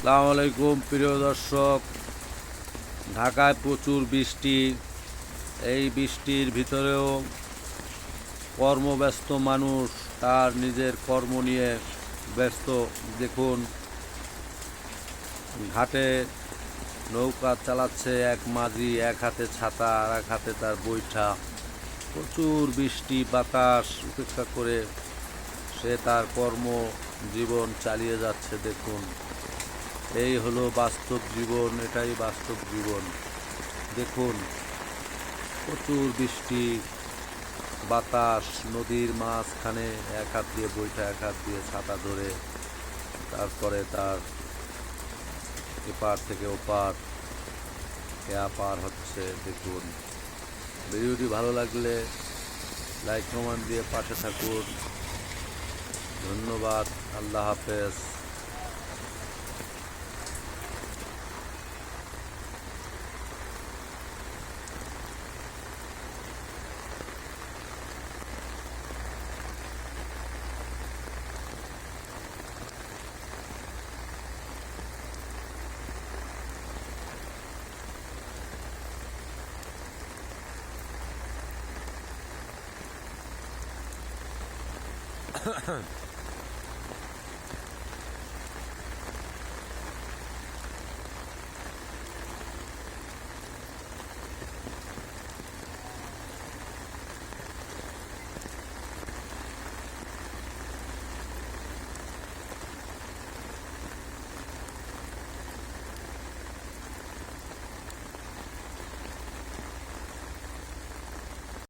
আসসালামু আলাইকুম প্রিয় দর্শক। ঢাকায় প্রচুর বৃষ্টি। এই বৃষ্টির ভিতরেও কর্মব্যস্ত মানুষ তার নিজের কর্ম নিয়ে ব্যস্ত। দেখুন, ঘাটে নৌকা চালাচ্ছে এক মাঝি, এক হাতে ছাতা আর এক হাতে তার বৈঠা। প্রচুর বৃষ্টি বাতাস উপেক্ষা করে সে তার জীবন চালিয়ে যাচ্ছে। দেখুন, এই হলো বাস্তব জীবন, এটাই বাস্তব জীবন। দেখুন, প্রচুর বৃষ্টি বাতাস, নদীর মাঝখানে এক হাত দিয়ে বৈঠা, এক হাত দিয়ে ছাতা ধরে তারপরে তার এপার থেকে ওপার পার হচ্ছে। দেখুন, ভিডিওটি ভালো লাগলে লাইক কমেন্ট দিয়ে পাশে থাকুন। ধন্যবাদ। আল্লাহ হাফেজ।